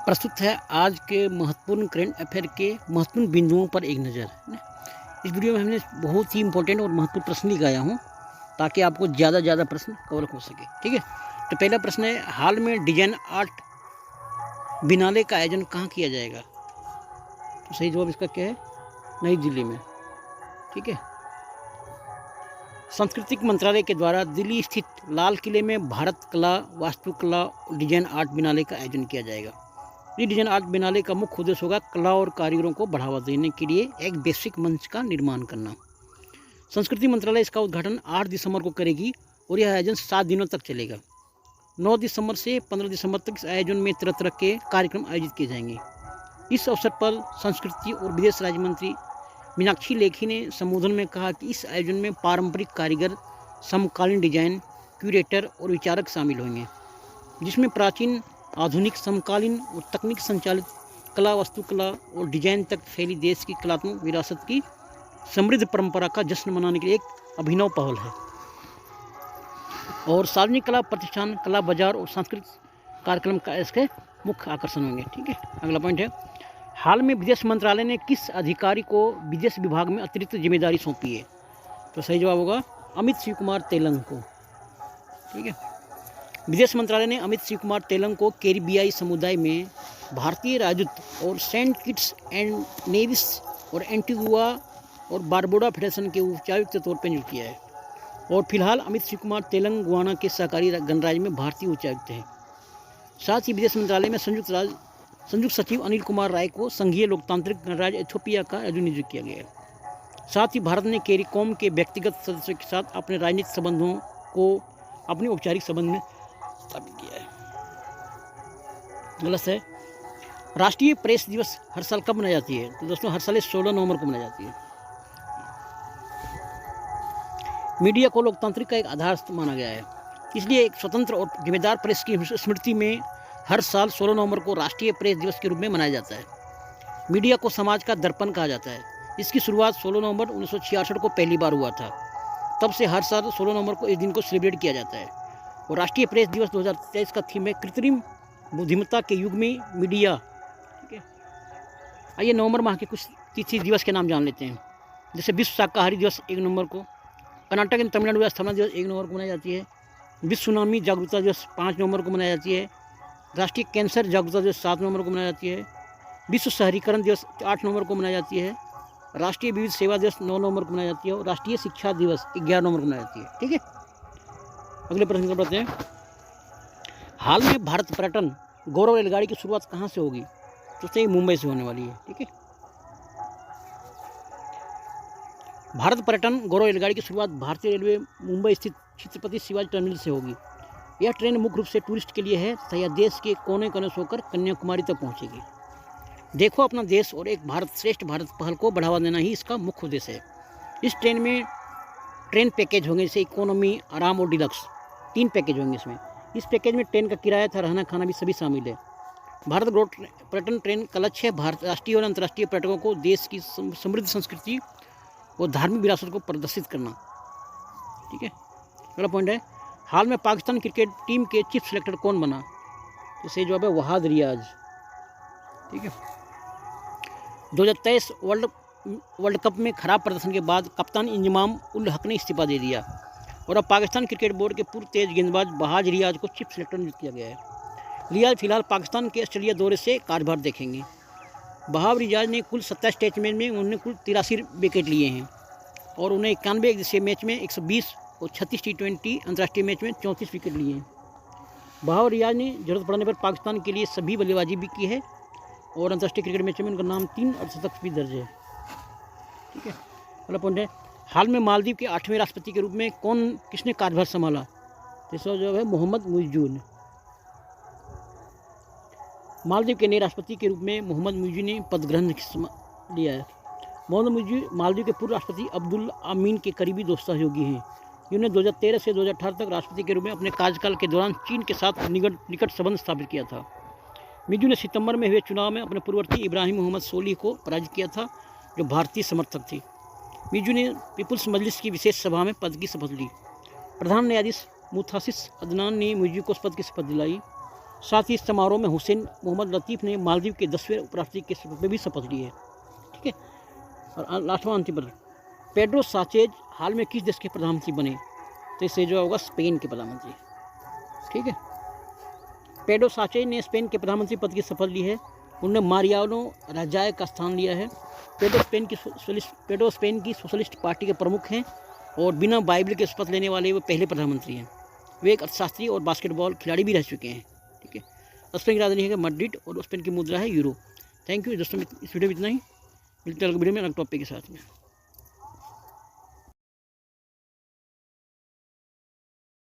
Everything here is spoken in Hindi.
प्रस्तुत है आज के महत्वपूर्ण करंट अफेयर के महत्वपूर्ण बिंदुओं पर एक नज़र। इस वीडियो में हमने बहुत ही इंपॉर्टेंट और महत्वपूर्ण प्रश्न लेकर आया हूँ ताकि आपको ज़्यादा प्रश्न कवर हो सके। ठीक है, तो पहला प्रश्न है, हाल में डिजाइन आर्ट बिनाले का आयोजन कहाँ किया जाएगा? तो सही जवाब इसका क्या है? नई दिल्ली में। ठीक है, सांस्कृतिक मंत्रालय के द्वारा दिल्ली स्थित लाल किले में भारत कला, वास्तुकला और डिजाइन आर्ट बिनाले का आयोजन किया जाएगा। ये डिजाइन आर्ट बिनाले का मुख्य उद्देश्य होगा कला और कारीगरों को बढ़ावा देने के लिए एक वैश्विक मंच का निर्माण करना। संस्कृति मंत्रालय इसका उद्घाटन 8 दिसंबर को करेगी और यह आयोजन 7 दिनों तक चलेगा। 9 दिसंबर से 15 दिसंबर तक इस आयोजन में तरह तरह के कार्यक्रम आयोजित किए जाएंगे। इस अवसर पर संस्कृति और विदेश राज्य मंत्री मीनाक्षी लेखी ने संबोधन में कहा कि इस आयोजन में पारंपरिक कारीगर, समकालीन डिजाइन, क्यूरेटर और विचारक शामिल होंगे, जिसमें प्राचीन, आधुनिक, समकालीन और तकनीक संचालित कला, वास्तुकला और डिजाइन तक फैली देश की कलात्मक विरासत की समृद्ध परंपरा का जश्न मनाने के लिए एक अभिनव पहल है। और सार्वजनिक कला प्रतिष्ठान, कला बाजार और सांस्कृतिक कार्यक्रम का इसके मुख्य आकर्षण होंगे। ठीक है, अगला पॉइंट है, हाल में विदेश मंत्रालय ने किस अधिकारी को विदेश विभाग में अतिरिक्त जिम्मेदारी सौंपी है? तो सही जवाब होगा अमित शिव कुमार तेलंग को। ठीक है, विदेश मंत्रालय ने अमित शिव कुमार तेलंग को कैरिबियाई समुदाय में भारतीय राजदूत और सेंट किट्स एंड नेविस और एंटीगुआ और बारबुडा फेडरेशन के उच्चायुक्त के तौर पर नियुक्त किया है। और फिलहाल अमित शिव कुमार तेलंग गुआना के सहकारी गणराज्य में भारतीय उच्चायुक्त हैं। साथ ही विदेश मंत्रालय में संयुक्त सचिव अनिल कुमार राय को संघीय लोकतांत्रिक गणराज्य इथियोपिया का नियुक्त किया गया है। साथ ही भारत ने कैरिकॉम के व्यक्तिगत सदस्यों के साथ अपने राजनीतिक संबंधों को अपने औपचारिक संबंध में स्थापित किया है। गलत है, राष्ट्रीय प्रेस दिवस हर साल कब मनाई जाती है? तो दोस्तों, हर साल 16 नवंबर को मनाई जाती है। मीडिया को लोकतांत्रिक का एक आधार माना गया है, इसलिए एक स्वतंत्र और जिम्मेदार प्रेस की स्मृति में हर साल 16 नवंबर को राष्ट्रीय प्रेस दिवस के रूप में मनाया जाता है। मीडिया को समाज का दर्पण कहा जाता है। इसकी शुरुआत 16 नवंबर 1966 को पहली बार हुआ था। तब से हर साल 16 नवंबर को इस दिन को सेलिब्रेट किया जाता है। और राष्ट्रीय प्रेस दिवस 2023 का थीम है कृत्रिम बुद्धिमत्ता के युग में मीडिया। ठीक है, आइए नवंबर माह के कुछ तिथि दिवस के नाम जान लेते हैं। जैसे विश्व शाकाहारी दिवस 1 नवंबर को, कर्नाटक एवं तमिलनाडु स्थापना दिवस 1 नवंबर को मनाई जाती है। विश्व सुनामी जागरूकता दिवस 5 नवंबर को मनाई जाती है। राष्ट्रीय कैंसर जागरूकता दिवस 7 नवंबर को मनाई जाती है। विश्व शहरीकरण दिवस 8 नवंबर को मनाई जाती है। राष्ट्रीय विविध सेवा दिवस 9 नवंबर को मनाई जाती है और राष्ट्रीय शिक्षा दिवस 11 नवंबर को मनाई जाती है। ठीक है, अगले प्रश्न को पढ़ते हैं, हाल में भारत पर्यटन गौरव रेलगाड़ी की शुरुआत कहाँ से होगी? तो सही मुंबई से होने वाली है। ठीक है, भारत पर्यटन गौरव रेलगाड़ी की शुरुआत भारतीय रेलवे मुंबई स्थित छत्रपति शिवाजी टर्मिनल से होगी। यह ट्रेन मुख्य रूप से टूरिस्ट के लिए है तथा यह देश के कोने कोने से होकर कन्याकुमारी तक पहुंचेगी। देखो अपना देश और एक भारत श्रेष्ठ भारत पहल को बढ़ावा देना ही इसका मुख्य उद्देश्य है। इस ट्रेन में ट्रेन पैकेज होंगे, जैसे इकोनॉमी, आराम और डिलक्स, 3 पैकेज होंगे इसमें। इस पैकेज में ट्रेन का किराया था, रहना खाना भी सभी शामिल है। भारत गौरव पर्यटन ट्रेन का लक्ष्य है भारत राष्ट्रीय और अंतर्राष्ट्रीय पर्यटकों को देश की समृद्ध संस्कृति और धार्मिक विरासत को प्रदर्शित करना। ठीक है, अगला पॉइंट है, हाल में पाकिस्तान क्रिकेट टीम के चीफ सेलेक्टर कौन बना? तो सही जवाब है वहाद रियाज। ठीक है, 2023 वर्ल्ड कप में खराब प्रदर्शन के बाद कप्तान इंजमाम उल हक ने इस्तीफा दे दिया और अब पाकिस्तान क्रिकेट बोर्ड के पूर्व तेज गेंदबाज बहाज रियाज को चीफ सेलेक्टर नियुक्त किया गया है। रियाज फिलहाल पाकिस्तान के ऑस्ट्रेलिया दौरे से कार्यभार देखेंगे। बहाव रियाज ने कुल 27 टेस्ट मैच में उन्होंने कुल 83 विकेट लिए हैं और उन्हें 91 एकदिवसीय मैच में 120 और 36 T20 अंतर्राष्ट्रीय मैच में 34 विकेट लिए हैं। बहाव रियाज ने जरूरत पड़ने पर पाकिस्तान के लिए सभी बल्लेबाजी भी की है और अंतर्राष्ट्रीय क्रिकेट मैच में उनका नाम 3 अर्धशतक भी दर्ज है। ठीक है, अगला पॉइंट है, हाल में मालदीव के 8वें राष्ट्रपति के रूप में किसने कार्यभार संभाला? तो इसका जो है मोहम्मद मुइज़्ज़ू ने। मालदीव के नए राष्ट्रपति के रूप में मोहम्मद मुइज़्ज़ू ने पद ग्रहण लिया है। मोहम्मद मुइज़्ज़ू मालदीव के पूर्व राष्ट्रपति अब्दुल आमीन के करीबी दोस्त सहयोगी हैं। इन्होंने 2013 से 2018 तक राष्ट्रपति के रूप में अपने कार्यकाल के दौरान चीन के साथ निकट संबंध स्थापित किया था। मुइज़्ज़ू ने सितंबर में हुए चुनाव में अपने पूर्ववर्ती इब्राहिम मोहम्मद सोलिह को पराजित किया था, जो भारतीय समर्थक थे। मुइज़्ज़ू ने पीपुल्स मजलिस की विशेष सभा में पद की शपथ ली। प्रधान न्यायाधीश मुतासिस अदनान ने मुइज़्ज़ू को पद की शपथ दिलाई। साथ ही इस समारोह में हुसैन मोहम्मद लतीफ़ ने मालदीव के 10वें उपराष्ट्रपति के शपथ में भी शपथ ली है। ठीक है। और लास्टवां अंतिम प्रश्न, पेड्रो साnchez हाल में किस देश के प्रधानमंत्री बने? तो इससे जो होगा स्पेन के प्रधानमंत्री। ठीक है। पेड्रो साnchez ने स्पेन के प्रधानमंत्री पद की शपथ ली है। उन्होंने मारियानो राजाय का स्थान लिया है। पेड्रो स्पेन की सोशलिस्ट पार्टी के प्रमुख हैं और बिना बाइबल के शपथ लेने वाले वो पहले प्रधानमंत्री हैं। वे एक अर्थशास्त्री और बास्केटबॉल खिलाड़ी भी रह चुके हैं। ठीक है। स्पेन की राजधानी है मैड्रिड और स्पेन की मुद्रा है यूरो। थैंक यू दोस्तों, इस वीडियो में इतना ही। मिलते हैं अगले वीडियो में अलग टॉपिक के साथ में।